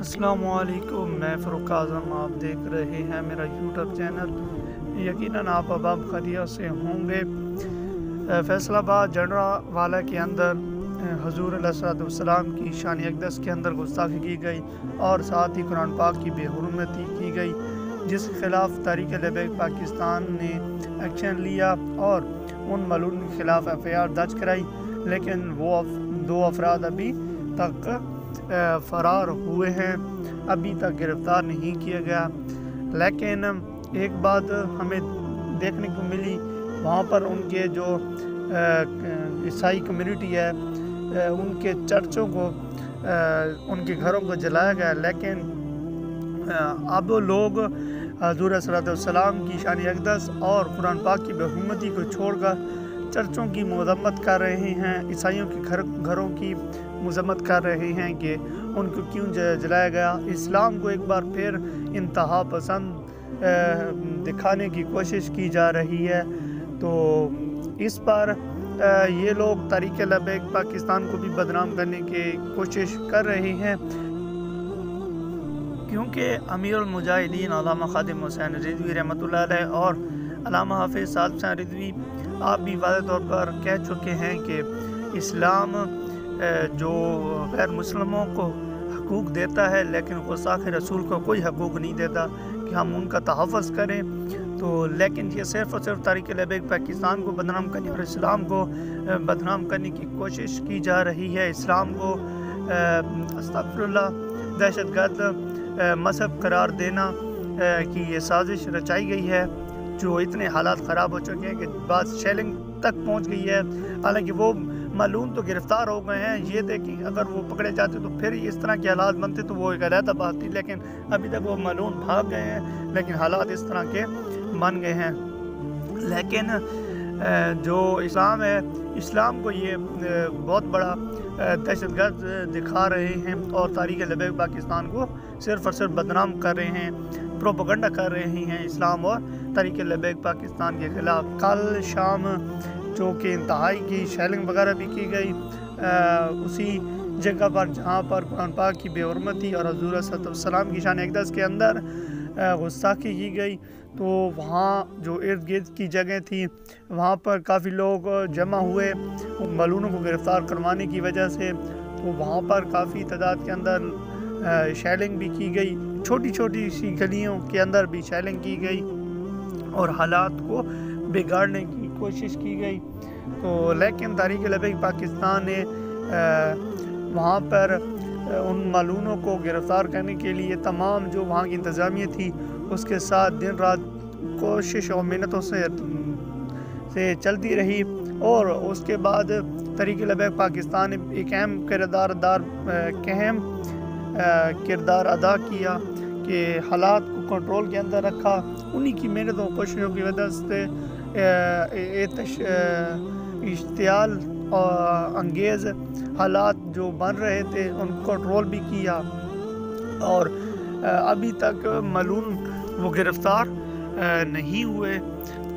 अस्सलामुअलैकुम, मैं फ़ारूक आज़म। आप देख रहे हैं मेरा यूट्यूब चैनल। यकीनन आप अब खैरियत से होंगे। फैसलाबाद जंडरावाला के अंदर हुज़ूर अलैहिस्सलाम की शान अक़दस के अंदर गुस्ताखी की गई और साथ ही कुरान पाक की बेहुरमती की गई, जिसके ख़िलाफ़ तहरीक लबैक पाकिस्तान ने एक्शन लिया और उन मलून के ख़िलाफ़ FIR दर्ज कराई। लेकिन वो 2 अफराद अभी तक फ़रार हुए हैं, अभी तक गिरफ़्तार नहीं किया गया। लेकिन एक बात हमें देखने को मिली, वहाँ पर उनके जो ईसाई कम्युनिटी है, उनके चर्चों को, उनके घरों को जलाया गया। लेकिन अब लोग हुज़ूर अलैहिस्सलाम की शान अक़दस और कुरान पाक की बेहुरमती को छोड़कर चर्चों की मज़म्मत कर रहे हैं, ईसाइयों के घरों की मज़म्मत कर रहे हैं कि उनको क्यों जलाया गया। इस्लाम को एक बार फिर इंतहा पसंद दिखाने की कोशिश की जा रही है। तो इस पर ये लोग तहरीक लबैक पाकिस्तान को भी बदनाम करने की कोशिश कर रहे हैं, क्योंकि अमीरुल मुजाहिदीन अल्लामा खादिम हुसैन रिज़वी रहमतुल्लाह अलैह और अल्लामा हाफिज़ साद हुसैन रिज़वी आप भी वाज़ेह तौर पर कह चुके हैं कि इस्लाम जो गैर मुस्लिमों को हकूक़ देता है, लेकिन गुस्ताख़ रसूल को कोई हकूक़ नहीं देता कि हम उनका तहफ़्फ़ुज़ करें। तो लेकिन ये सिर्फ़ और सिर्फ तहरीक लबैक पाकिस्तान को बदनाम करने और इस्लाम को बदनाम करने की कोशिश की जा रही है। इस्लाम को अस्तग़फ़िरुल्लाह दहशतगर्द मज़हब करार देना की ये साजिश रचाई गई है, जो इतने हालात ख़राब हो चुके हैं कि बात शेलिंग तक पहुंच गई है। हालांकि वो मालूम तो गिरफ़्तार हो गए हैं, ये थे कि अगर वो पकड़े जाते तो फिर इस तरह के हालात बनते तो वो एक अलग बात थी। लेकिन अभी तक वो मालूम भाग गए हैं, लेकिन हालात इस तरह के बन गए हैं। लेकिन जो इस्लाम है, इस्लाम को ये बहुत बड़ा दहशतगर्द दिखा रहे हैं और तहरीक लबैक पाकिस्तान को सिर्फ़ और सिर्फ बदनाम कर रहे हैं, प्रोपेगेंडा कर रहे हैं इस्लाम और तहरीक लबैक पाकिस्तान के ख़िलाफ़। कल शाम जो कि इंतहाई की शेलिंग वगैरह भी की गई उसी जगह पर जहाँ पर कुरान पाक की बेहुरमती और हुज़ूर अलैहिस्सलाम की शान अक़दस के अंदर गुस्ताखी की गई। तो वहाँ जो इर्द गिर्द की जगह थी, वहाँ पर काफ़ी लोग जमा हुए मलूनों को गिरफ़्तार करवाने की वजह से। तो वहाँ पर काफ़ी तादाद के अंदर शेलिंग भी की गई, छोटी छोटी सी गलियों के अंदर भी शेलिंग की गई और हालात को बिगाड़ने की कोशिश की गई। तो लेकिन तहरीक लबैक पाकिस्तान ने वहाँ पर उन मालूनों को गिरफ़्तार करने के लिए तमाम जो वहाँ की इंतज़ामिया थी उसके साथ दिन रात कोशिश और मेहनतों से चलती रही। और उसके बाद तहरीक लबैक पाकिस्तान ने एक अहम किरदार अदा किया कि हालात को कंट्रोल के अंदर रखा। उन्हीं की मेहनतों कोशिशों की वजह से इश्तियाल अंगेज़ हालात जो बन रहे थे उनको कंट्रोल भी किया और अभी तक मलून वो गिरफ़्तार नहीं हुए।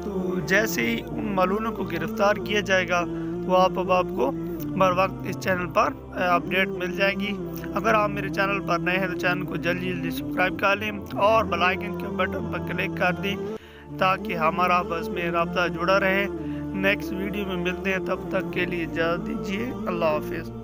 तो जैसे ही उन मलूनों को गिरफ़्तार किया जाएगा तो आपको बर वक्त इस चैनल पर अपडेट मिल जाएगी। अगर आप मेरे चैनल पर नए हैं तो चैनल को जल्दी सब्सक्राइब कर लें और बेल आइकन के बटन पर क्लिक कर दें ताकि हमारा आपस में राब्ता जुड़ा रहे। नेक्स्ट वीडियो में मिलते हैं, तब तक के लिए इजाज़त दीजिए। अल्लाह हाफ़िज़।